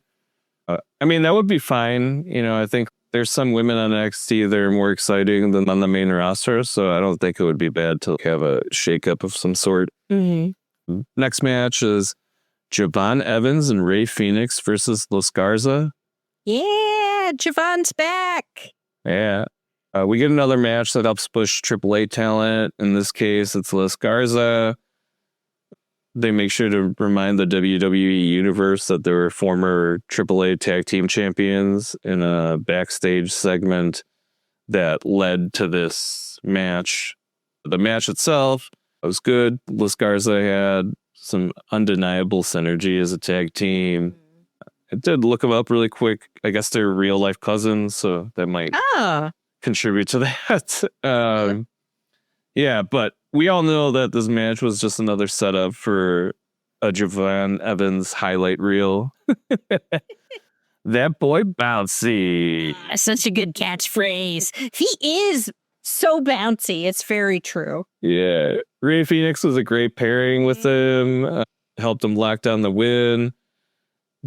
I mean, that would be fine. You know, I think there's some women on NXT that are more exciting than on the main roster, so I don't think it would be bad to have a shakeup of some sort. Mm-hmm. Next match is Javon Evans and Rey Fenix versus Los Garza. Yeah, Javon's back. Yeah. We get another match that helps push AAA talent. In this case, it's Los Garza. They make sure to remind the WWE Universe that they were former AAA Tag Team Champions in a backstage segment that led to this match. The match itself was good. Los Garza had some undeniable synergy as a tag team. I did look them up really quick. I guess they're real-life cousins, so that might contribute to that. Yeah, but we all know that this match was just another setup for a Javon Evans highlight reel. That boy bouncy. Such a good catchphrase. He is so bouncy. It's very true. Yeah. Rey Fenix was a great pairing with him. Helped him lock down the win.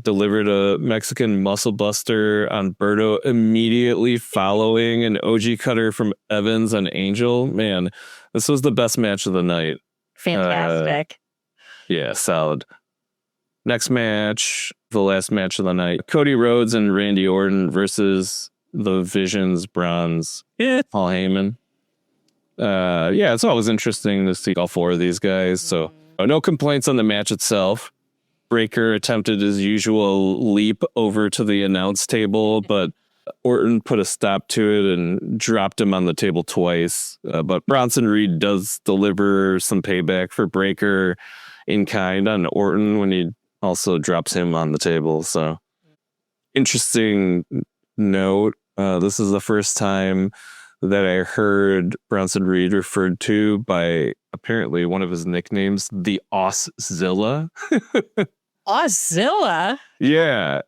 Delivered a Mexican muscle buster on Berto immediately following an OG cutter from Evans on Angel. Man, this was the best match of the night. Fantastic. Yeah, solid. Next match, the last match of the night. Cody Rhodes and Randy Orton versus the Vision's Bronze. Paul Heyman. Yeah, it's always interesting to see all four of these guys. So no complaints on the match itself. Breaker attempted his usual leap over to the announce table, but Orton put a stop to it and dropped him on the table twice. But Bronson Reed does deliver some payback for Breaker in kind on Orton when he also drops him on the table. So interesting note. This is the first time that I heard Bronson Reed referred to by apparently one of his nicknames, the Auszilla. Auszilla? Yeah.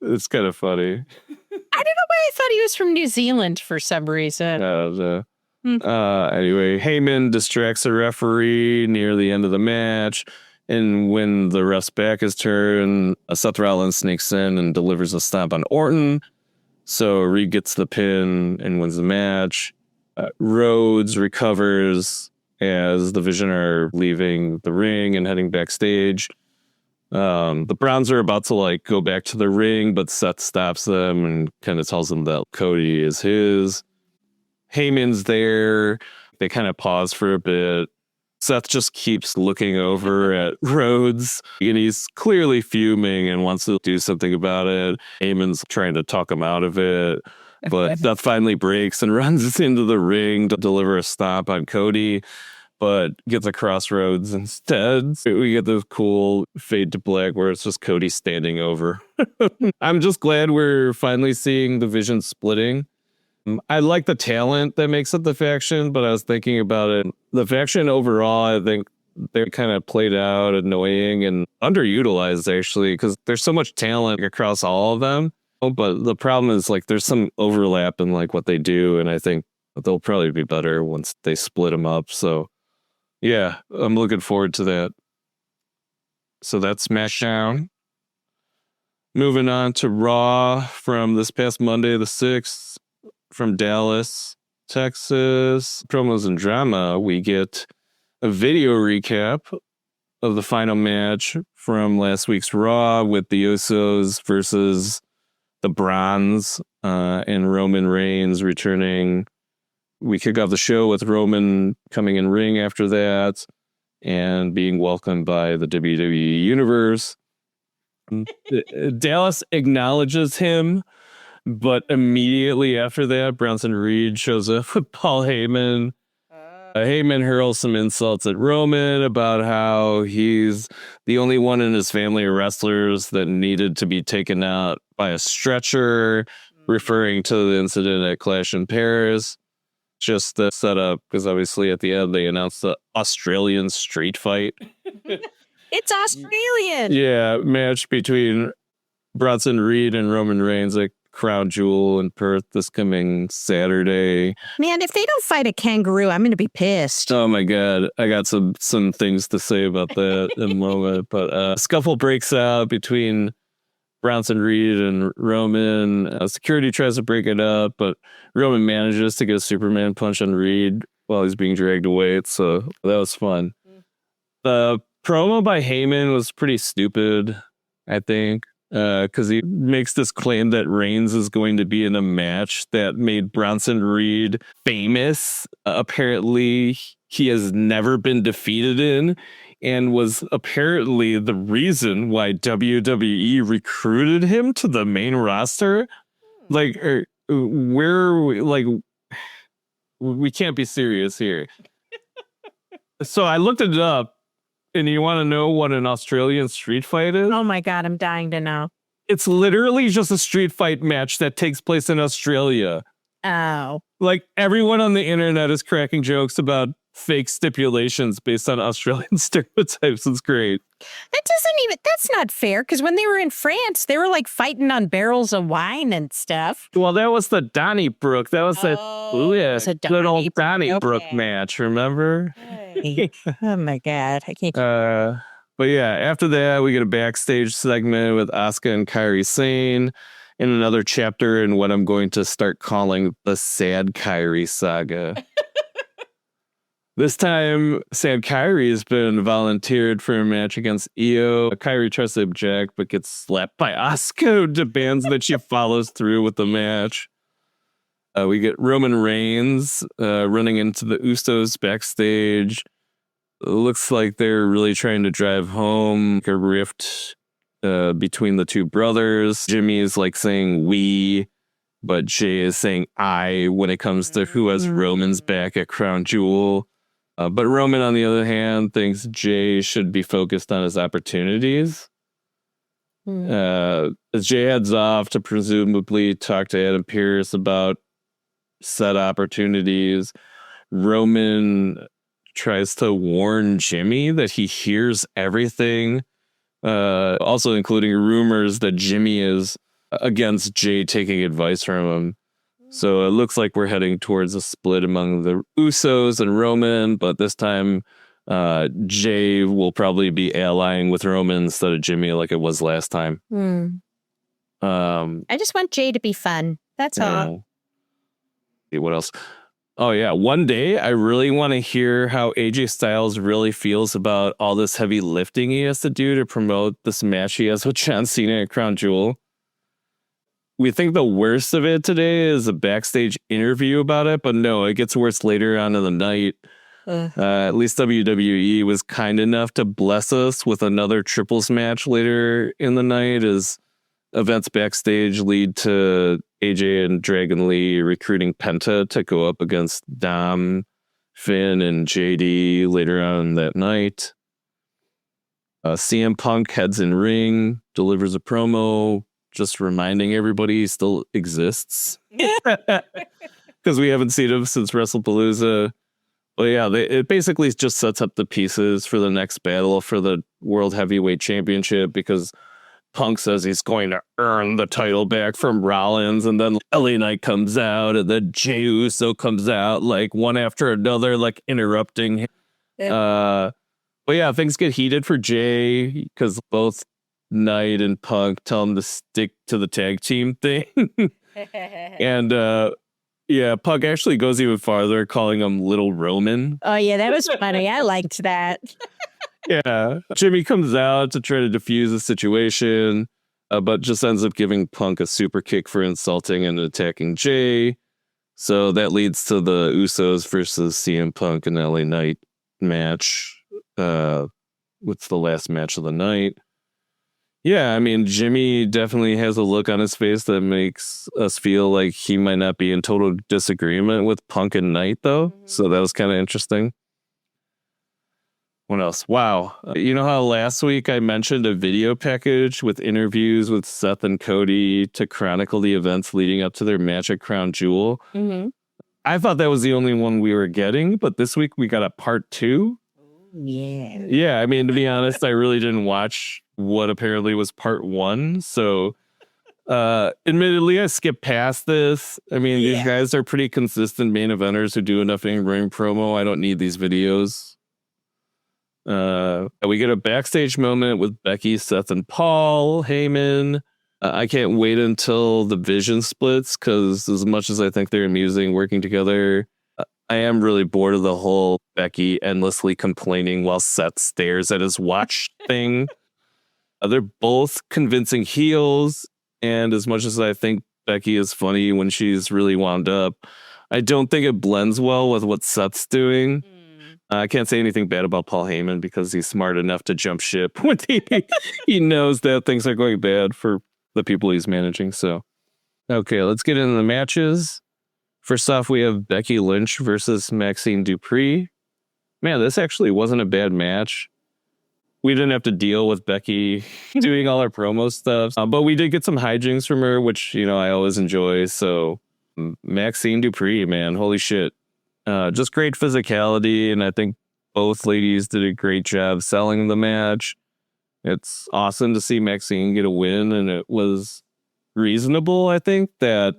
It's kind of funny. I don't know why I thought he was from New Zealand for some reason. I don't know. Anyway, Heyman distracts the referee near the end of the match. And when the ref's back is turned, Seth Rollins sneaks in and delivers a stomp on Orton. So Reed gets the pin and wins the match. Rhodes recovers as the Vision are leaving the ring and heading backstage. The Browns are about to go back to the ring, but Seth stops them and kind of tells them that Cody is his. Heyman's there. They kind of pause for a bit. Seth just keeps looking over at Rhodes, and he's clearly fuming and wants to do something about it. Heyman's trying to talk him out of it, but Seth finally breaks and runs into the ring to deliver a stomp on Cody, but gets across Rhodes instead. We get this cool fade to black where it's just Cody standing over. I'm just glad we're finally seeing the Vision splitting. I like the talent that makes up the faction, but I was thinking about it. The faction overall, I think they're kind of played out, annoying, and underutilized, actually, because there's so much talent across all of them. But the problem is, there's some overlap in, what they do, and I think they'll probably be better once they split them up. So, yeah, I'm looking forward to that. So that's SmackDown. Moving on to Raw from this past Monday, the 6th. From Dallas, Texas, promos and drama, we get a video recap of the final match from last week's Raw with the Usos versus the Browns and Roman Reigns returning. We kick off the show with Roman coming in ring after that and being welcomed by the WWE Universe. Dallas acknowledges him. But immediately after that, Bronson Reed shows up with Paul Heyman. Heyman hurls some insults at Roman about how he's the only one in his family of wrestlers that needed to be taken out by a stretcher, referring to the incident at Clash in Paris. Just the setup, because obviously at the end they announced the Australian street fight. It's Australian! Yeah, match between Bronson Reed and Roman Reigns, Crown Jewel in Perth this coming Saturday. Man, if they don't fight a kangaroo, I'm going to be pissed. Oh my God. I got some things to say about that in a moment. But a scuffle breaks out between Bronson Reed and Roman. Security tries to break it up, but Roman manages to get a Superman punch on Reed while he's being dragged away. So that was fun. The promo by Heyman was pretty stupid, I think. Because he makes this claim that Reigns is going to be in a match that made Bronson Reed famous. Apparently, he has never been defeated in, and was apparently the reason why WWE recruited him to the main roster. We can't be serious here. So I looked it up. And you want to know what an Australian street fight is? Oh my God, I'm dying to know. It's literally just a street fight match that takes place in Australia. Oh. Everyone on the internet is cracking jokes about fake stipulations based on Australian stereotypes. It's great. That's not fair, because when they were in France, they were fighting on barrels of wine and stuff. Well, that was the Donnybrook. That was a good old Donnybrook match, remember? Oh my God, I can't. But yeah, after that, we get a backstage segment with Asuka and Kairi Sane in another chapter in what I'm going to start calling the Sad Kairi saga. This time, Sad Kairi has been volunteered for a match against Io. Kairi tries to object, but gets slapped by Asuka, who demands that she follows through with the match. We get Roman Reigns running into the Usos backstage. It looks like they're really trying to drive home a rift between the two brothers. Jimmy is saying we, but Jay is saying I when it comes to who has Roman's back at Crown Jewel. But Roman, on the other hand, thinks Jay should be focused on his opportunities. As Jay heads off to presumably talk to Adam Pearce about said opportunities, Roman tries to warn Jimmy that he hears everything, also including rumors that Jimmy is against Jay taking advice from him. So it looks like we're heading towards a split among the Usos and Roman, but this time Jay will probably be allying with Roman instead of Jimmy like it was last time. I just want Jay to be fun. That's all. What else? Oh, yeah. One day, I really want to hear how AJ Styles really feels about all this heavy lifting he has to do to promote this match he has with John Cena at Crown Jewel. We think the worst of it today is a backstage interview about it, but no, it gets worse later on in the night. At least WWE was kind enough to bless us with another triples match later in the night as events backstage lead to AJ and Dragon Lee recruiting Penta to go up against Dom, Finn, and JD later on that night. CM Punk heads in ring, delivers a promo, just reminding everybody he still exists. Because we haven't seen him since WrestlePalooza. Well, yeah, it basically just sets up the pieces for the next battle for the World Heavyweight Championship because Punk says he's going to earn the title back from Rollins, and then LA Knight comes out, and then Jey Uso comes out, like one after another, like interrupting. But yeah, things get heated for Jay because both Knight and Punk tell him to stick to the tag team thing. And yeah, Punk actually goes even farther, calling him Little Roman. Oh, yeah, that was funny. I liked that. Yeah, Jimmy comes out to try to defuse the situation, but just ends up giving Punk a super kick for insulting and attacking Jay. So that leads to the Usos versus CM Punk and LA Knight match. What's the last match of the night? Yeah, I mean, Jimmy definitely has a look on his face that makes us feel like he might not be in total disagreement with Punk and Knight, though. So that was kind of interesting. What else? Wow. You know how last week I mentioned a video package with interviews with Seth and Cody to chronicle the events leading up to their match at Crown Jewel? I thought that was the only one we were getting, but this week we got a part 2. Yeah. Yeah, I mean, to be honest, I really didn't watch what apparently was part 1. So admittedly, I skipped past this. I mean, these guys are pretty consistent main eventers who do enough in-ring promo. I don't need these videos. We get a backstage moment with Becky, Seth, and Paul Heyman. I can't wait until the vision splits because as much as I think they're amusing working together, I am really bored of the whole Becky endlessly complaining while Seth stares at his watch thing. They're both convincing heels, and as much as I think Becky is funny when she's really wound up, I don't think it blends well with what Seth's doing. I can't say anything bad about Paul Heyman because he's smart enough to jump ship when he knows that things are going bad for the people he's managing. So, okay, let's get into the matches. First off, we have Becky Lynch versus Maxine Dupree. Man, this actually wasn't a bad match. We didn't have to deal with Becky doing all our promo stuff, but we did get some hijinks from her, which, you know, I always enjoy. So Maxine Dupree, man, holy shit. Just great physicality, and I think both ladies did a great job selling the match. It's awesome to see Maxine get a win, and it was reasonable, I think, that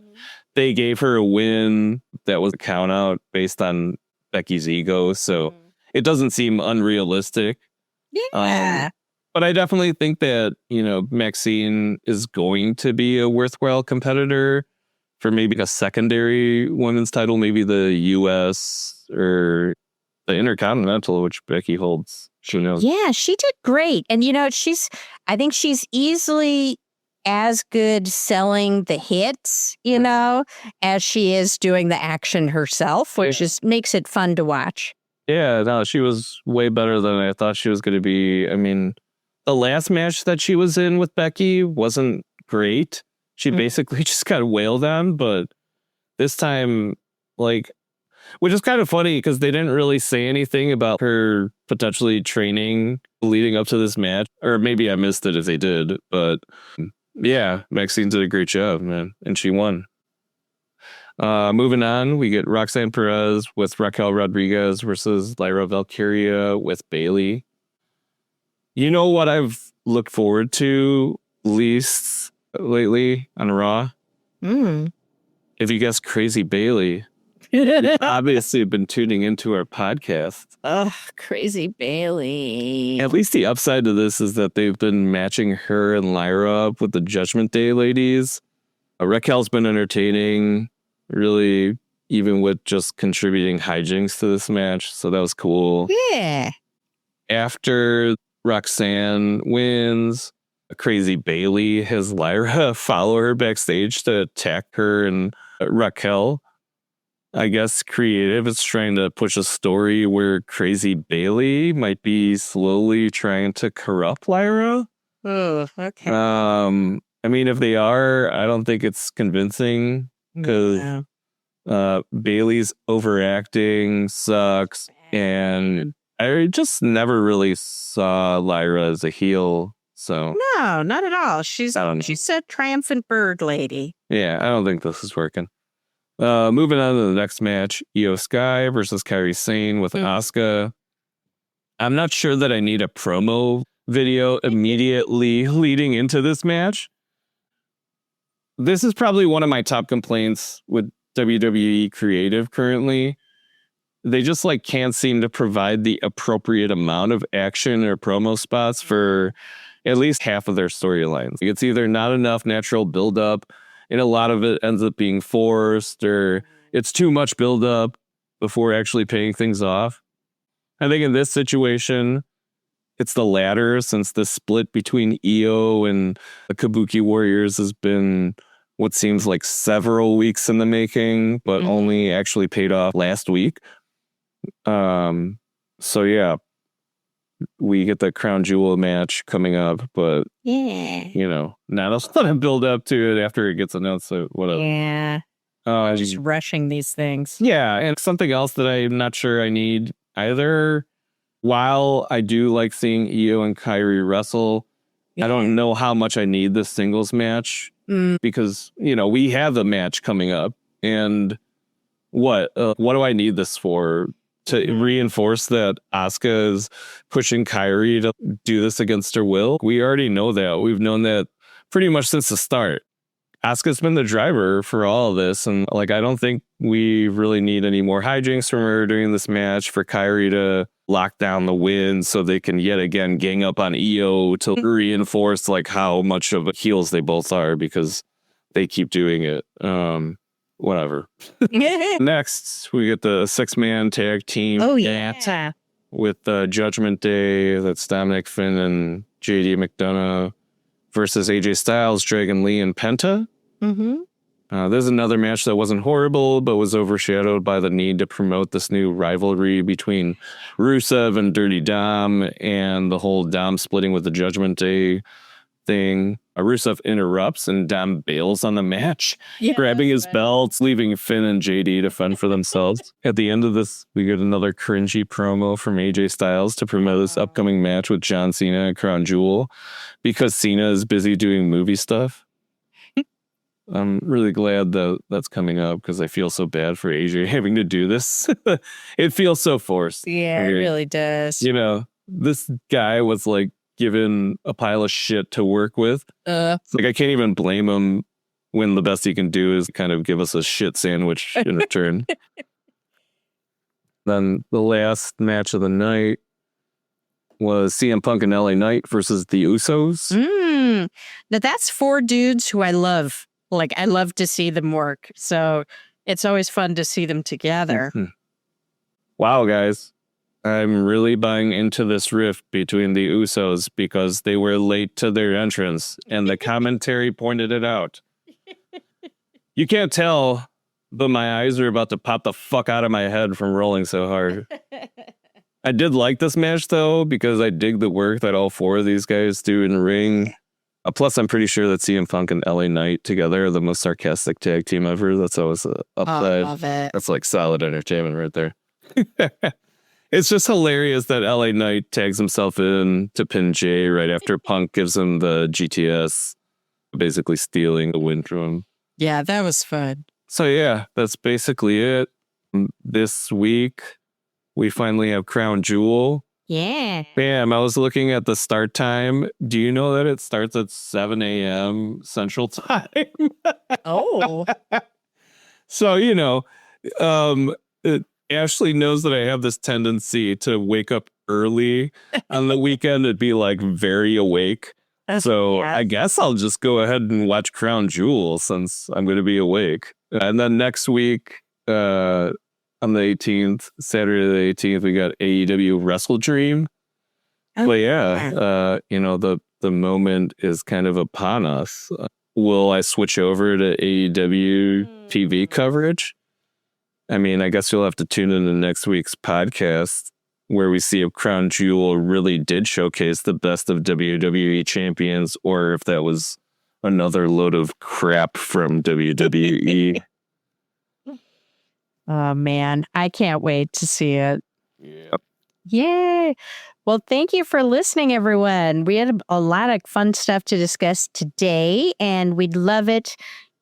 they gave her a win that was a count out based on Becky's ego, so it doesn't seem unrealistic. Yeah. But I definitely think that, you know, Maxine is going to be a worthwhile competitor for maybe a secondary women's title, maybe the US or the Intercontinental, which Becky holds. Who knows? Yeah, she did great. And, you know, I think she's easily as good selling the hits, you know, as she is doing the action herself, which just makes it fun to watch. Yeah, no, she was way better than I thought she was going to be. I mean, the last match that she was in with Becky wasn't great. She basically just got wailed on, but this time, like, which is kind of funny because they didn't really say anything about her potentially training leading up to this match. Or maybe I missed it if they did, but yeah, Maxine did a great job, man, and she won. Moving on, we get Roxanne Perez with Raquel Rodriguez versus Lyra Valkyria with Bayley. You know what I've looked forward to least lately on Raw? If If you guessed Crazy Bailey, you obviously have been tuning into our podcast. Ugh, Crazy Bailey. At least the upside to this is that they've been matching her and Lyra up with the Judgment Day ladies. Raquel's been entertaining, really, even with just contributing hijinks to this match. So that was cool. Yeah. After Roxanne wins, Crazy Bailey has Lyra follow her backstage to attack her and Raquel. I guess creative is trying to push a story where Crazy Bailey might be slowly trying to corrupt Lyra. Oh, okay. I mean, if they are, I don't think it's convincing because Bailey's overacting sucks, and I just never really saw Lyra as a heel. So No, not at all. She's a triumphant bird lady. yeah, I don't think this is working. Moving on to the next match, Io Sky versus Kairi Sane with Asuka. I'm not sure that I need a promo video immediately leading into this match. This is probably one of my top complaints with WWE Creative currently. They just can't seem to provide the appropriate amount of action or promo spots for at least half of their storylines. It's either not enough natural buildup, and a lot of it ends up being forced, or it's too much buildup before actually paying things off. I think in this situation, it's the latter, since the split between Io and the Kabuki Warriors has been what seems like several weeks in the making, but only actually paid off last week. So yeah, we get the Crown Jewel match coming up, but not a lot of build up to it after it gets announced. So whatever. Yeah. Just rushing these things. Yeah, and something else that I'm not sure I need either. While I do like seeing Io and Kairi wrestle, I don't know how much I need this singles match because we have a match coming up, and what do I need this for? To reinforce that Asuka is pushing Kairi to do this against her will? We already know that. We've known that pretty much since the start. Asuka's been the driver for all of this, and I don't think we really need any more hijinks from her during this match for Kairi to lock down the win so they can yet again gang up on Io to reinforce how much of heels they both are, because they keep doing it. Whatever. Next, we get the 6-man tag team. Oh, yeah. With Judgment Day. That's Dominic Finn and JD McDonough versus AJ Styles, Dragon Lee, and Penta. There's another match that wasn't horrible, but was overshadowed by the need to promote this new rivalry between Rusev and Dirty Dom and the whole Dom splitting with the Judgment Day thing. Rusev interrupts and Dom bails on the match, grabbing his belts, leaving Finn and JD to fend for themselves. At the end of this, we get another cringy promo from AJ Styles to promote this upcoming match with John Cena and Crown Jewel because Cena is busy doing movie stuff. I'm really glad that that's coming up because I feel so bad for AJ having to do this. It feels so forced. Yeah, it really does. This guy was given a pile of shit to work with. I can't even blame him when the best he can do is kind of give us a shit sandwich in return. Then the last match of the night was CM Punk and LA Knight versus the Usos. Now that's 4 dudes who I love. I love to see them work. So it's always fun to see them together. Wow, guys. I'm really buying into this rift between the Usos because they were late to their entrance and the commentary pointed it out. You can't tell, but my eyes are about to pop the fuck out of my head from rolling so hard. I did like this match, though, because I dig the work that all 4 of these guys do in the ring. Plus, I'm pretty sure that CM Punk and LA Knight together are the most sarcastic tag team ever. That's always an upside. I love it. That's solid entertainment right there. It's just hilarious that LA Knight tags himself in to pin Jay right after Punk gives him the GTS, basically stealing the win from him. Yeah, that was fun. So yeah, that's basically it. This week, we finally have Crown Jewel. Yeah. Bam, I was looking at the start time. Do you know that it starts at 7 a.m. Central Time? Oh. So, Ashley knows that I have this tendency to wake up early on the weekend and be like very awake. So Yeah. I guess I'll just go ahead and watch Crown Jewel since I'm going to be awake. And then next week, on the 18th, Saturday the 18th, we got AEW Wrestle Dream. Oh, But yeah, the moment is kind of upon us. Will I switch over to AEW TV coverage? I mean, I guess you'll have to tune into next week's podcast where we see if Crown Jewel really did showcase the best of WWE champions or if that was another load of crap from WWE. Oh, man. I can't wait to see it. Yep. Yay. Well, thank you for listening, everyone. We had a lot of fun stuff to discuss today, and we'd love it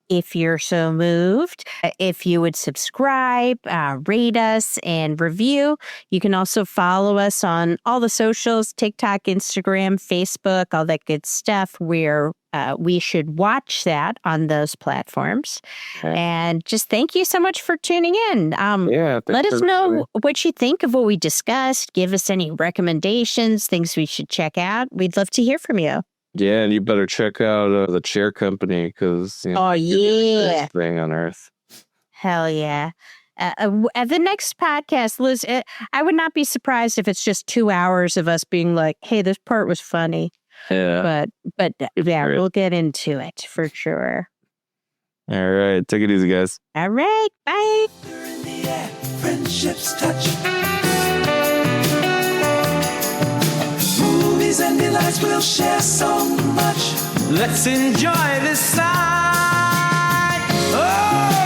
if you're so moved. If you would subscribe, rate us, and review. You can also follow us on all the socials, TikTok, Instagram, Facebook, all that good stuff. We should watch that on those platforms. Okay. And just thank you so much for tuning in. Let us know what you think of what we discussed. Give us any recommendations, things we should check out. We'd love to hear from you. Yeah, and you better check out the Chair Company because Oh, yeah. best thing on earth. Hell yeah. At the next podcast, Liz, I would not be surprised if it's just 2 hours of us being like, hey, this part was funny. Yeah. But yeah, Right. we'll get into it for sure. All right. Take it easy, guys. All right. Bye. They're in the air, friendships touch. Movies and delights we'll share so much. Let's enjoy this side. Oh!